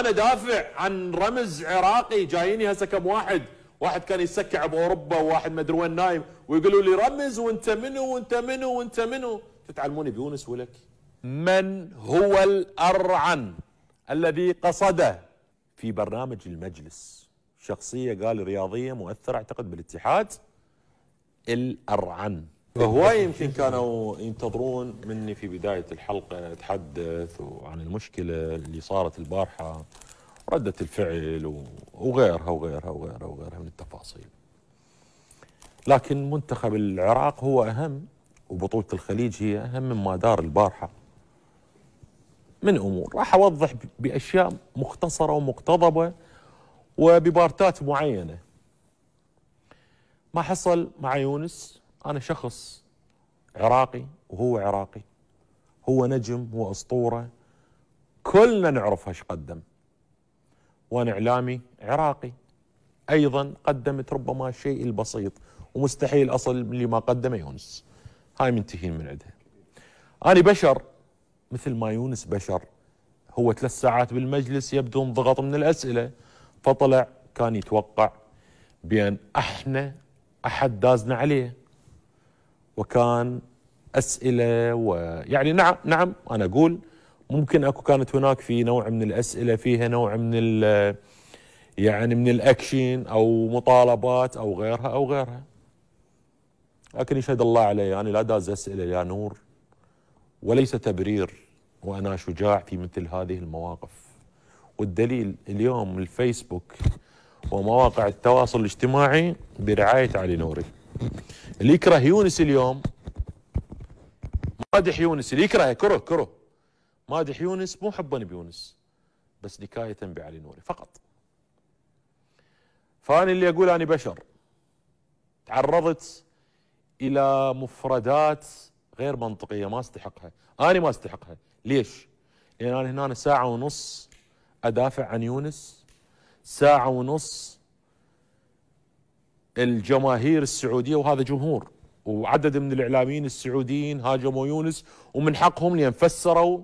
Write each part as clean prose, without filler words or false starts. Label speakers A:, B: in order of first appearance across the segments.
A: انا دافع عن رمز عراقي. جاييني هسه كم واحد كان يسكع باوروبا، وواحد ما ادري وين نايم، ويقولوا لي رمز وانت منو وانت منو وانت منو. تتعلموني بيونس ولك؟ من هو الارعن الذي قصده في برنامج المجلس؟ شخصيه قال رياضيه مؤثره اعتقد بالاتحاد. الارعن. هواي يمكن كانوا ينتظرون مني في بدايه الحلقه اتحدث عن المشكله اللي صارت البارحه، ردة الفعل وغيرها وغيرها وغيرها وغيرها من التفاصيل. لكن منتخب العراق هو أهم، وبطولة الخليج هي أهم مما دار البارحة من أمور. راح أوضح بأشياء مختصرة ومقتضبة وببارتات معينة. ما حصل مع يونس، أنا شخص عراقي وهو عراقي، هو نجم، هو أسطورة، كلنا نعرف ايش قدم. وانا اعلامي عراقي ايضا قدمت ربما الشيء البسيط، ومستحيل اصل لما قدم يونس. هاي منتهين من عندها. انا بشر مثل ما يونس بشر. هو 3 ساعات بالمجلس يبدو انضغط من الاسئله، فطلع كان يتوقع بان احنا احد دازنا عليه، وكان اسئله ويعني نعم انا اقول ممكن كانت هناك في نوع من الاسئله فيها نوع من يعني من الاكشن او مطالبات او غيرها. لكن يشهد الله علي انا لا داز اسئله يا نور، وليس تبرير، وانا شجاع في مثل هذه المواقف. والدليل اليوم الفيسبوك ومواقع التواصل الاجتماعي برعايه علي نوري. اللي يكره يونس اليوم مادح يونس، اللي يكره كره مادح يونس مو حبا بيونس، بس نكاية بعلي نوري فقط. فأنا اللي أقول أنا بشر تعرضت إلى مفردات غير منطقية ما استحقها، أنا ما استحقها. ليش؟ لأن أنا هنا ساعة ونص أدافع عن يونس، ساعة ونص الجماهير السعودية، وهذا جمهور وعدد من الإعلاميين السعوديين هاجموا يونس، ومن حقهم لأن فسروا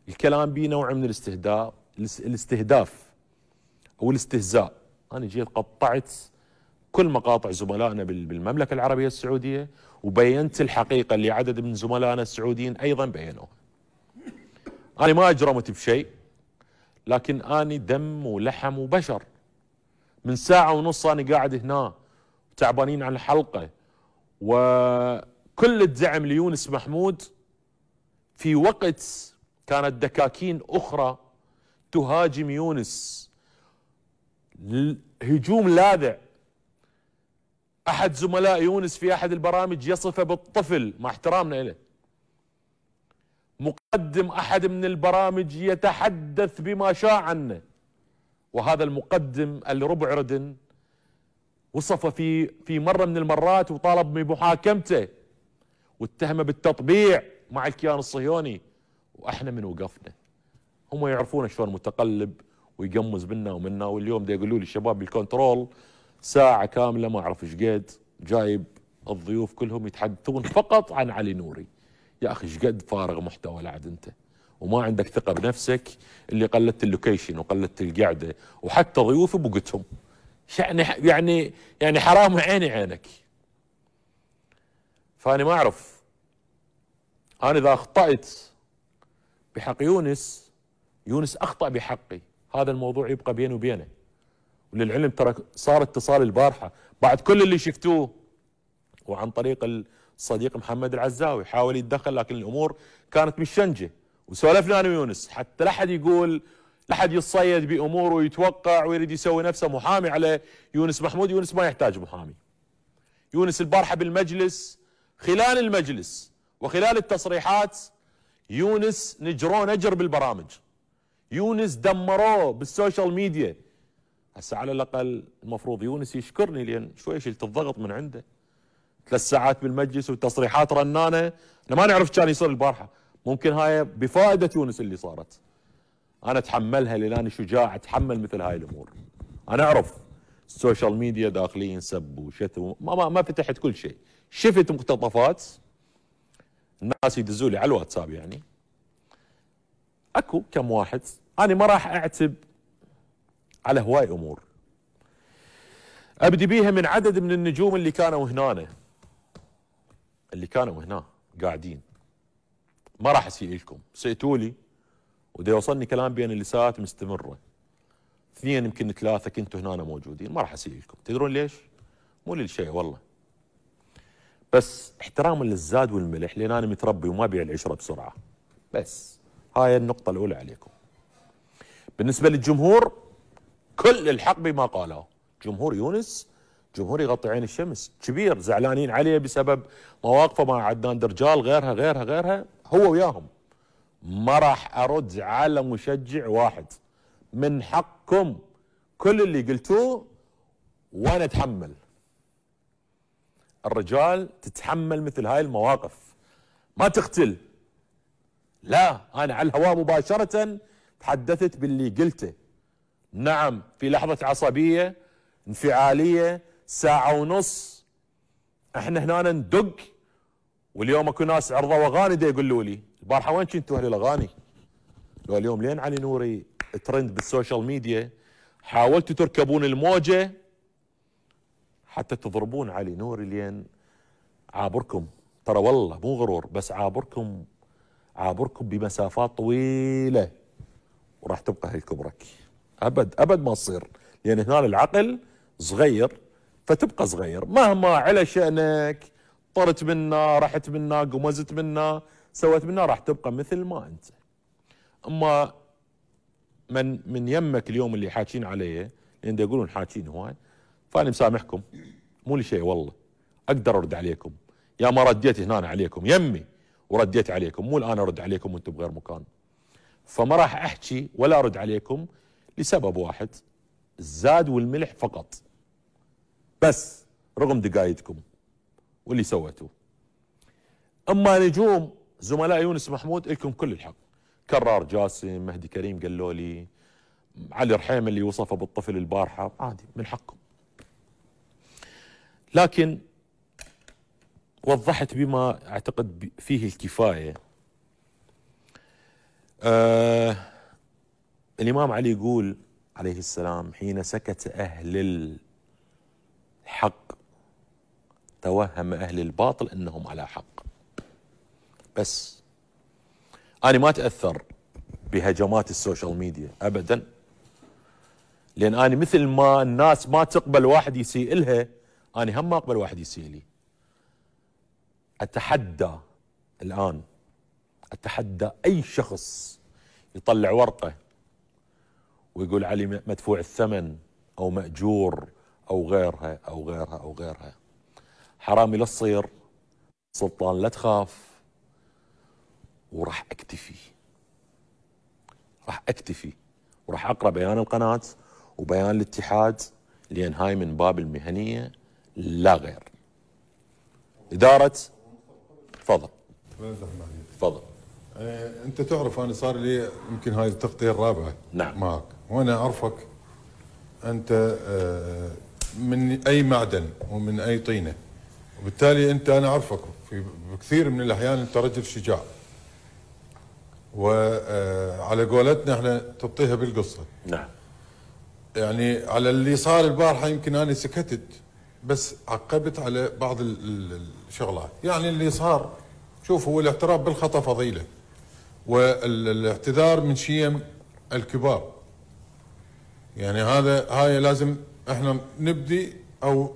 A: الكلام بيه نوع من الاستهداف او الاستهزاء. انا جيت قطعت كل مقاطع زملائنا بالمملكه العربيه السعوديه، وبينت الحقيقه اللي عدد من زملائنا السعوديين ايضا بينوها. انا ما اجرمت بشيء، لكن اني دم ولحم وبشر. من ساعه ونص انا قاعد هنا تعبانين عن الحلقه، وكل الدعم ليونس محمود في وقت كانت دكاكين أخرى تهاجم يونس هجوم لاذع. أحد زملاء يونس في أحد البرامج يصفه بالطفل، مع احترامنا له. مقدم أحد من البرامج يتحدث بما شاء عنه، وهذا المقدم اللي ربع ردن وصفه في مرة من المرات وطالب بمحاكمته واتهمه بالتطبيع مع الكيان الصهيوني. واحنا من وقفنا؟ هم يعرفون شلون متقلب ويقمز منا ومنا. واليوم دا يقولوا لي الشباب بالكنترول ساعه كامله ما اعرف ايش قد جايب الضيوف كلهم يتحدثون فقط عن علي نوري. يا اخي ايش قد فارغ محتوى لعد انت، وما عندك ثقه بنفسك، اللي قلدت اللوكيشن وقلدت القعده، وحتى ضيوفي بوقتهم. يعني حرام عيني عينك. فانا ما اعرف، انا اذا اخطأت بحق يونس أخطأ بحقي. هذا الموضوع يبقى بيني وبينه. وللعلم ترى صار اتصال البارحة بعد كل اللي شفتوه، وعن طريق الصديق محمد العزاوي حاول يتدخل، لكن الأمور كانت مشنجة. وسولفنا أنا ويونس حتى لا حد يقول، لا حد يتصيد بأمور ويتوقع ويريد يسوي نفسه محامي على يونس محمود. يونس ما يحتاج محامي. يونس البارحة بالمجلس، خلال المجلس وخلال التصريحات، يونس نجروه نجر بالبرامج، يونس دمروه بالسوشيال ميديا. هسه على الاقل المفروض يونس يشكرني، لان شوي شلت الضغط من عنده. 3 ساعات بالمجلس وتصريحات رنانه، احنا ما نعرف كان يصير البارحه. ممكن هاي بفائده يونس اللي صارت. انا اتحملها لان انا شجاع، اتحمل مثل هاي الامور. انا اعرف السوشيال ميديا داخلين سب وشتم، ما فتحت كل شيء، شفت مقتطفات الناس يدزوا لي على الواتساب. يعني اكو كم واحد، انا ما راح اعتب على هواي امور. ابدي بيها من عدد من النجوم اللي كانوا هنا، قاعدين. ما راح اسيء لكم، سئتوا لي ودا يوصلني كلام بين اللسات مستمره. 2 يمكن 3 كنتوا هنا موجودين، ما راح اسيء لكم. تدرون ليش؟ مو للشيء والله، بس احتراما للزاد والملح، لان انا متربي وما ابيع العشره بسرعه. بس هاي النقطه الاولى عليكم. بالنسبه للجمهور كل الحق بما قاله. جمهور يونس جمهور يغطي عين الشمس، كبير، زعلانين عليه بسبب مواقفه مع عدنان درجال، غيرها هو وياهم. ما راح ارد على مشجع واحد. من حقكم كل اللي قلتوه وانا اتحمل. الرجال تتحمل مثل هاي المواقف، ما تقتل. لا، انا على الهواء مباشرة تحدثت باللي قلته. نعم، في لحظة عصبية انفعالية 1.5 ساعة احنا هنا ندق. واليوم اكو ناس عرضوا اغاني دا يقولوا لي البارحة وين كنتوا اهل الاغاني؟ لو اليوم لين علي نوري ترند بالسوشيال ميديا حاولتوا تركبون الموجة حتى تضربون علي نوري، لين عابركم. ترى والله مو غرور، بس عابركم بمسافات طويلة، وراح تبقى هي الكبرك. ابد ما تصير، لان هنا العقل صغير فتبقى صغير. مهما على شأنك، طرت منا، رحت منا، قمزت منا، سويت منا، راح تبقى مثل ما انت. اما من يمك اليوم اللي حاكين عليه، لان يقولون حاكين هواي، فانا مسامحكم، مو لشيء والله. اقدر ارد عليكم، يا ما رديت هنا عليكم يمي ورديت عليكم، مو الان ارد عليكم وانتم بغير مكان. فما راح احكي ولا ارد عليكم لسبب واحد، الزاد والملح فقط، بس رغم دقايتكم واللي سويتوه. اما نجوم زملاء يونس محمود لكم كل الحق. كرار جاسم، مهدي كريم قالوا لي، علي رحيم اللي وصفه بالطفل البارحه، عادي من حقكم. لكن وضحت بما اعتقد فيه الكفايه. الامام علي يقول عليه السلام: حين سكت اهل الحق توهم اهل الباطل انهم على حق. بس انا ما اتاثر بهجمات السوشيال ميديا ابدا، لان انا مثل ما الناس ما تقبل واحد يسيء لها، انا هم ما اقبل واحد يسيء لي. اتحدى الان، اتحدى اي شخص يطلع ورقه ويقول علي مدفوع الثمن او ماجور او غيرها. حرامي لا تصير، سلطان لا تخاف، وراح اكتفي وراح اقرا بيان القناه وبيان الاتحاد، لان هاي من باب المهنيه لا غير. اداره تفضل.
B: انت تعرف انا صار لي يمكن هاي التغطيه الرابعه
A: نعم
B: معك، وانا اعرفك انت من اي معدن ومن اي طينه، وبالتالي انا اعرفك في بكثير من الاحيان انت رجل شجاع، وعلى قولتنا احنا تبطيها بالقصه.
A: نعم.
B: يعني على اللي صار البارحه يمكن انا سكتت، بس عقبت على بعض الشغلات. يعني اللي صار، شوف، هو الاعتراف بالخطا فضيله، والاعتذار من شيم الكبار. يعني هاي لازم احنا نبدي او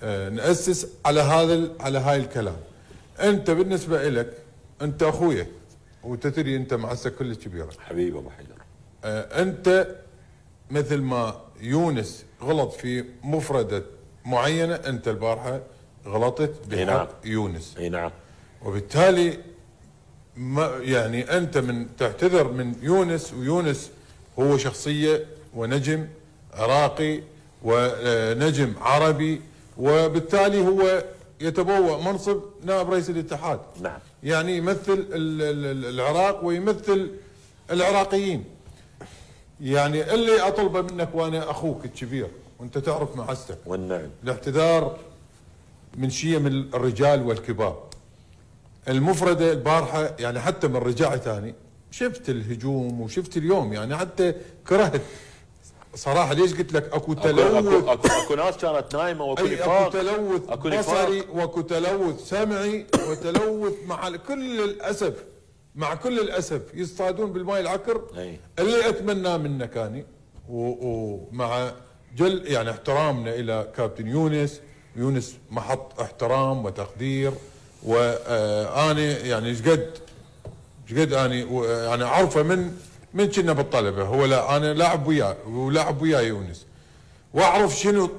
B: نأسس على هاي الكلام. انت بالنسبه لك انت اخويا، وتدري انت معزك كل كبيره
A: حبيبي ابو حيدر.
B: انت مثل ما يونس غلط في مفردة معينة، انت البارحة غلطت بحق
A: نعم.
B: يونس.
A: اي نعم.
B: وبالتالي ما يعني انت من تعتذر من يونس، ويونس هو شخصية ونجم عراقي ونجم عربي، وبالتالي هو يتبوأ منصب نائب رئيس الاتحاد.
A: نعم.
B: يعني يمثل العراق ويمثل العراقيين. يعني اللي اطلبه منك وانا اخوك الكبير وانت تعرف معزتك،
A: والنعم،
B: الاعتذار من شيم الرجال والكبار. المفردة البارحة يعني حتى من رجعت ثاني شفت الهجوم وشفت اليوم، يعني حتى كرهت صراحه ليش قلت لك اكو تلوث،
A: اكو ناس كانت نايمه واكو
B: اكو تلوث بصري واكو تلوث سمعي وتلوث مع كل الاسف، مع كل الاسف يصطادون بالماء العكر. اللي اتمناه منك اني ومع يعني احترامنا الى كابتن يونس محط احترام وتقدير، وانا يعني ايش قد اني يعني اعرفه من كنا بالطلبه، هو لا انا لاعب وياه ولاعب وياه يونس، واعرف شنو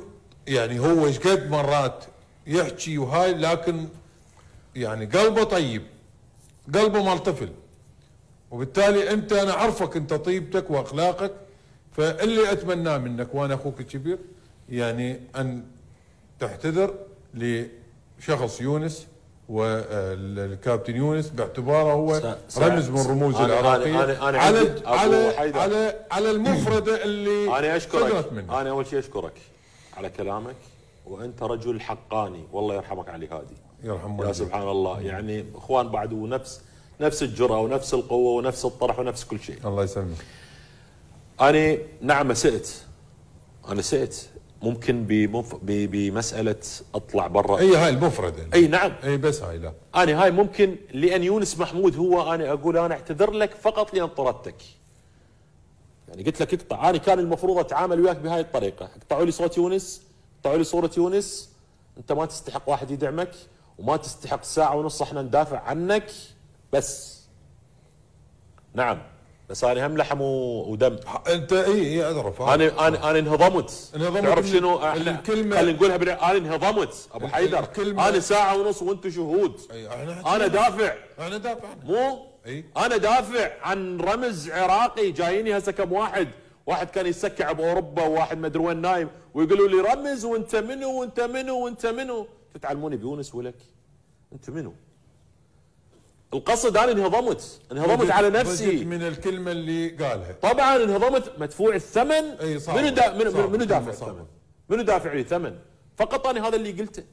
B: يعني هو ايش قد مرات يحكي وهاي، لكن يعني قلبه طيب، قلبه مال طفل، وبالتالي انت انا اعرفك انت طيبتك واخلاقك. فاللي اتمناه منك وانا اخوك الكبير يعني ان تعتذر لشخص يونس والكابتن يونس باعتباره هو رمز من رموز العراقيه على المفرده اللي
A: انا اشكرك
B: منك.
A: انا اول شيء اشكرك على كلامك، وانت رجل حقاني والله يرحمك علي هادي.
B: يرحمه
A: يا سبحان الله، يعني اخوان بعد نفس الجرأة ونفس القوة ونفس الطرح ونفس كل شيء.
B: الله يسلمك.
A: أنا نعم سئت ممكن بمسألة أطلع برا.
B: أي هاي المفردة.
A: أي نعم.
B: أي بس هاي لا.
A: أنا هاي ممكن لأن يونس محمود هو أنا أقول أنا أعتذر لك فقط لأن طردتك. يعني قلت لك اقطع، أنا كان المفروض أتعامل وياك بهاي الطريقة، اقطعوا لي صوت يونس، اقطعوا لي صورة يونس، أنت ما تستحق واحد يدعمك وما تستحق ساعة ونص احنا ندافع عنك بس. نعم بس انا هم لحم ودم.
B: انت اي اعرف.
A: انا انهضمت. تعرف شنو الكلمه؟ خلينا نقولها انا انهضمت ابو حيدر. انا ساعه ونص وانتم شهود. انا دافع.
B: انا دافع
A: مو انا دافع عن رمز عراقي. جاييني هسه كم واحد كان يسكع باوروبا، وواحد ما ادري وين نايم، ويقولوا لي رمز وانت منو وانت منو وانت منو. تتعلموني بيونس ولك؟ انت منو؟ القصد انا انهضمت على نفسي
B: من الكلمه اللي قالها.
A: طبعا انهضمت، مدفوع الثمن. منو دافع الثمن؟ منو دافع لي ثمن؟ فقط انا هذا اللي قلته.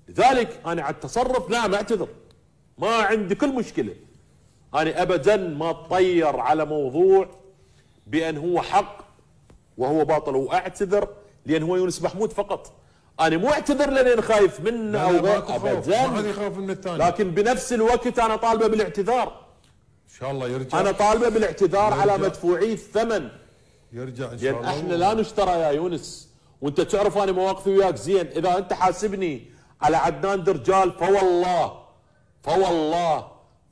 A: لذلك انا على التصرف نعم اعتذر، ما عندي كل مشكله. انا ابدا ما اتطير على موضوع بان هو حق وهو باطل، واعتذر لان هو يونس محمود فقط. انا مو اعتذر لان خايف منه او ابدا،
B: ما حد يخاف من الثاني،
A: لكن بنفس الوقت انا طالبه بالاعتذار.
B: ان شاء الله يرجع.
A: انا طالبه بالاعتذار على مدفوعي الثمن.
B: يرجع ان شاء الله.
A: لان احنا لا نشترى يا يونس، وانت تعرف انا مواقفي وياك زين. اذا انت حاسبني على عدنان درجال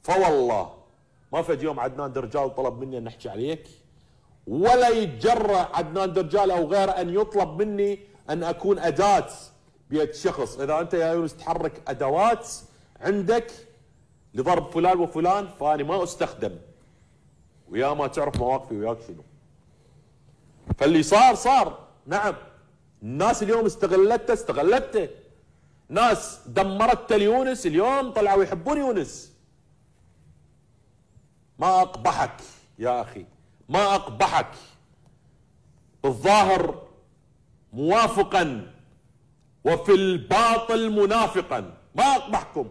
A: فوالله ما فد يوم عدنان درجال طلب مني ان نحكي عليك، ولا يتجرأ عدنان درجال او غيره ان يطلب مني ان اكون اداة بيد شخص. اذا انت يا يونس تحرك ادوات عندك لضرب فلان وفلان فاني ما استخدم، ويا ما تعرف مواقفي وياك شنو. فاللي صار نعم. الناس اليوم استغلته. ناس دمرت ليونس اليوم طلعوا يحبون يونس. ما اقبحك يا اخي، ما اقبحك. بالظاهر موافقا وفي الباطل منافقا، ما اقبحكم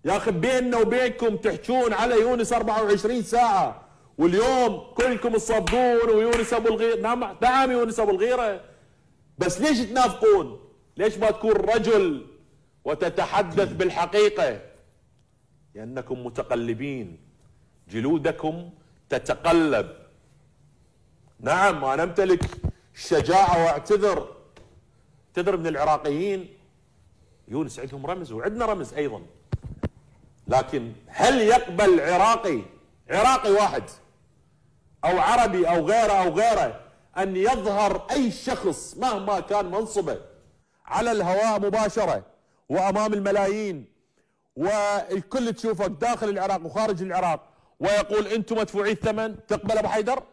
A: يا اخي. بيننا وبينكم تحجون على يونس 24 ساعه، واليوم كلكم تصدون ويونس ابو الغيره. نعم يونس ابو الغيره، بس ليش تنافقون؟ ليش ما تكون رجل وتتحدث بالحقيقه؟ لانكم متقلبين، جلودكم تتقلب. نعم انا امتلك الشجاعه واعتذر من العراقيين. يونس عندهم رمز وعندنا رمز ايضا، لكن هل يقبل عراقي واحد او عربي او غيره ان يظهر اي شخص مهما كان منصبه على الهواء مباشره وامام الملايين والكل تشوفك داخل العراق وخارج العراق ويقول انتم مدفوعي الثمن؟ تقبل ابو حيدر؟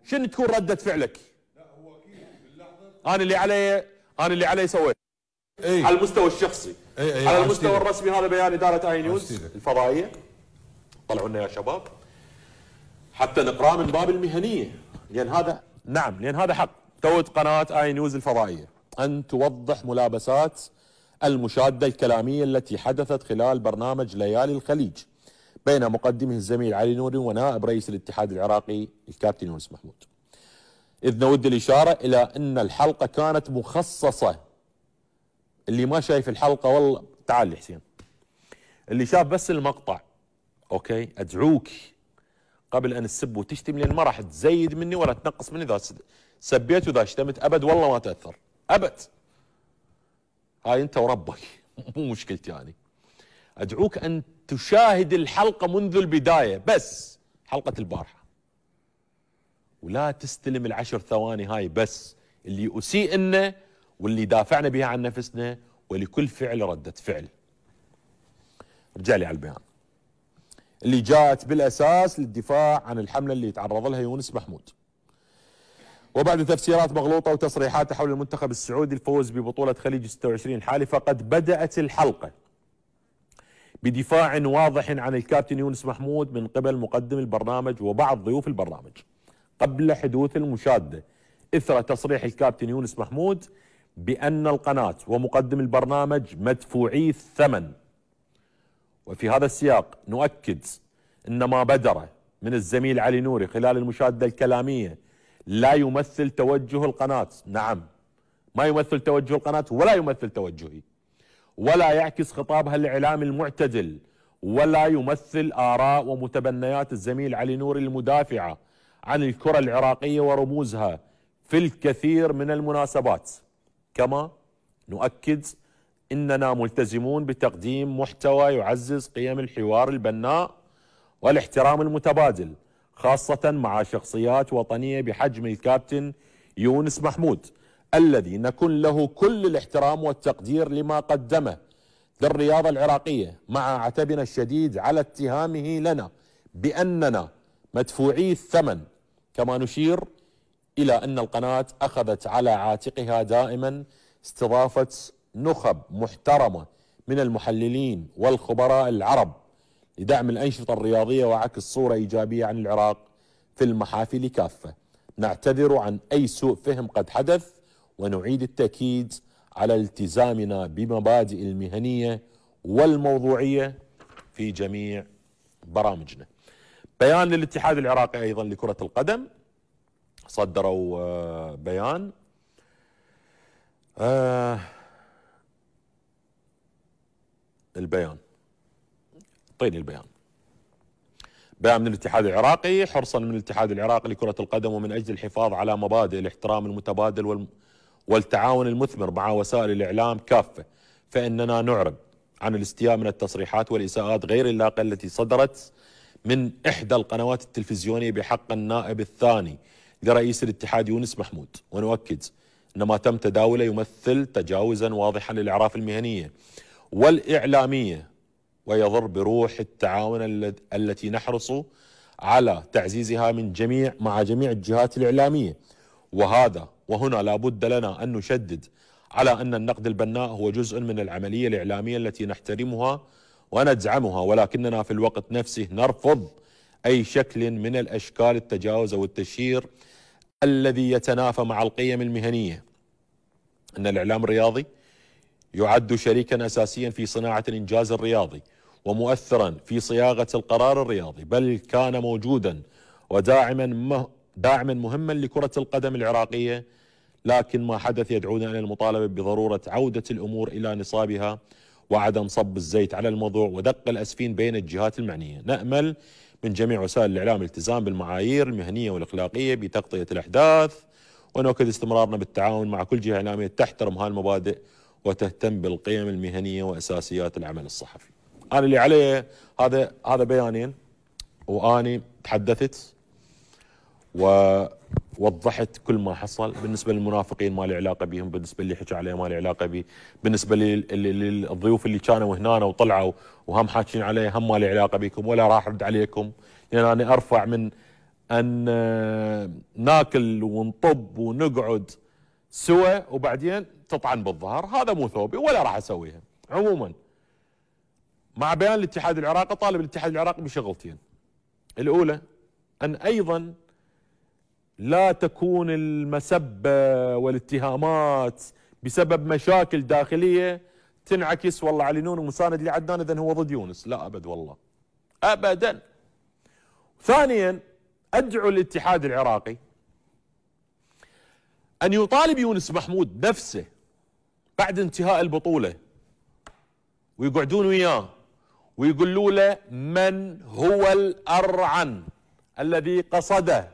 A: شنو تكون ردة فعلك؟
B: لا هو اكيد باللحظه
A: انا اللي علي سويت. على المستوى الشخصي. على المستوى الرسمي هذا بيان اداره اي نيوز الفضائيه. طلعوا لنا يا شباب حتى نقراه من باب المهنيه، لان هذا حق. توت قناه اي نيوز الفضائيه ان توضح ملابسات المشاده الكلاميه التي حدثت خلال برنامج ليالي الخليج بين مقدمه الزميل علي نوري ونائب رئيس الاتحاد العراقي الكابتن يونس محمود. إذ نود الإشارة إلى أن الحلقة كانت مخصصة. اللي ما شايف الحلقة والله تعال يا حسين، اللي شاف بس المقطع أوكي، أدعوك قبل أن تسب وتشتم، لأن ما راح تزيد مني ولا تنقص مني. إذا سبيت وإذا شتمت أبد والله ما تأثر أبد، هاي أنت وربك مو مشكلتي يعني. أدعوك أن تشاهد الحلقة منذ البداية، بس حلقة البارحة، ولا تستلم العشر ثواني هاي بس اللي أسيء لنا واللي دافعنا بها عن نفسنا، ولكل فعل ردة فعل. رجع لي على البيان اللي جاءت بالأساس للدفاع عن الحملة اللي يتعرض لها يونس محمود، وبعد تفسيرات مغلوطة وتصريحات حول المنتخب السعودي الفوز ببطولة خليج 26 الحالي، فقد بدأت الحلقة بدفاع واضح عن الكابتن يونس محمود من قبل مقدم البرنامج وبعض ضيوف البرنامج، قبل حدوث المشادة إثر تصريح الكابتن يونس محمود بأن القناة ومقدم البرنامج مدفوعي الثمن. وفي هذا السياق نؤكد أن ما بدر من الزميل علي نوري خلال المشادة الكلامية لا يمثل توجه القناة، نعم ما يمثل توجه القناة ولا يمثل توجهي، ولا يعكس خطابها الإعلامي المعتدل، ولا يمثل آراء ومتبنيات الزميل علي نوري المدافعة عن الكرة العراقية ورموزها في الكثير من المناسبات. كما نؤكد إننا ملتزمون بتقديم محتوى يعزز قيم الحوار البناء والاحترام المتبادل، خاصة مع شخصيات وطنية بحجم الكابتن يونس محمود، الذي نكن له كل الاحترام والتقدير لما قدمه للرياضة العراقية، مع عتبنا الشديد على اتهامه لنا بأننا مدفوعي الثمن. كما نشير إلى أن القناة أخذت على عاتقها دائما استضافة نخب محترمة من المحللين والخبراء العرب لدعم الأنشطة الرياضية وعكس صورة إيجابية عن العراق في المحافل كافة. نعتذر عن أي سوء فهم قد حدث، ونعيد التأكيد على التزامنا بمبادئ المهنية والموضوعية في جميع برامجنا. بيان للاتحاد العراقي أيضا لكرة القدم، صدروا بيان البيان طيني البيان. بيان من الاتحاد العراقي: حرصا من الاتحاد العراقي لكرة القدم ومن أجل الحفاظ على مبادئ الاحترام المتبادل والتعاون المثمر مع وسائل الإعلام كافة، فإننا نعرب عن الاستياء من التصريحات والإساءات غير اللائقة التي صدرت من إحدى القنوات التلفزيونية بحق النائب الثاني لرئيس الاتحاد يونس محمود، ونؤكد أن ما تم تداوله يمثل تجاوزا واضحا للأعراف المهنية والإعلامية، ويضر بروح التعاون التي نحرص على تعزيزها مع جميع الجهات الإعلامية. وهنا لا بد لنا أن نشدد على أن النقد البناء هو جزء من العملية الإعلامية التي نحترمها وندعمها، ولكننا في الوقت نفسه نرفض أي شكل من الأشكال التجاوز أو التشهير الذي يتنافى مع القيم المهنية. أن الإعلام الرياضي يعد شريكا أساسيا في صناعة الإنجاز الرياضي ومؤثرا في صياغة القرار الرياضي، بل كان موجودا وداعما مهما لكرة القدم العراقية، لكن ما حدث يدعونا إلى المطالبة بضرورة عودة الأمور إلى نصابها وعدم صب الزيت على الموضوع ودق الأسفين بين الجهات المعنية. نأمل من جميع وسائل الإعلام الالتزام بالمعايير المهنية والأخلاقية بتغطية الأحداث، ونؤكد استمرارنا بالتعاون مع كل جهة إعلامية تحترم هذه المبادئ وتهتم بالقيم المهنية وأساسيات العمل الصحفي. أنا اللي علي هذا بيانين، وأني تحدثت ووضحت كل ما حصل. بالنسبة للمنافقين ما لي علاقة بهم، بالنسبة اللي حكى عليه ما لي علاقة به، بالنسبة للضيوف اللي كانوا هنا وطلعوا وهم حاكين عليه هم ما لي علاقة بكم ولا راح أرد عليكم، لأن يعني أنا أرفع من أن ناكل ونطب ونقعد سوا وبعدين تطعن بالظهر، هذا مو ثوبي ولا راح أسويها. عموما مع بيان الاتحاد العراقي، طالب الاتحاد العراقي بشغلتين: الأولى أن أيضا لا تكون المسبة والاتهامات بسبب مشاكل داخلية تنعكس والله علي نور مساند لعدنان إذن هو ضد يونس، لا أبد والله أبدا. ثانيا أدعو الاتحاد العراقي أن يطالب يونس محمود نفسه بعد انتهاء البطولة ويقعدون وياه ويقولوا له من هو الأرعن الذي قصده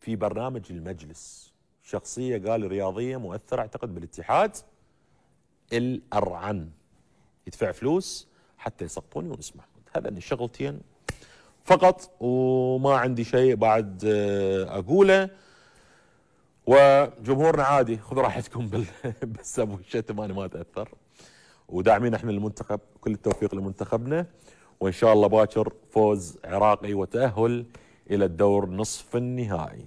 A: في برنامج المجلس، شخصية قال رياضية مؤثرة اعتقد بالاتحاد، الأرعن يدفع فلوس حتى يسقطون يونس محمود. هذا الشغلتين فقط وما عندي شيء بعد أقوله. وجمهورنا عادي خذوا راحتكم بالسب والشتم، أنا ما أتأثر، وداعمين احنا المنتخب، كل التوفيق لمنتخبنا، وإن شاء الله باكر فوز عراقي وتأهل إلى الدور نصف النهائي.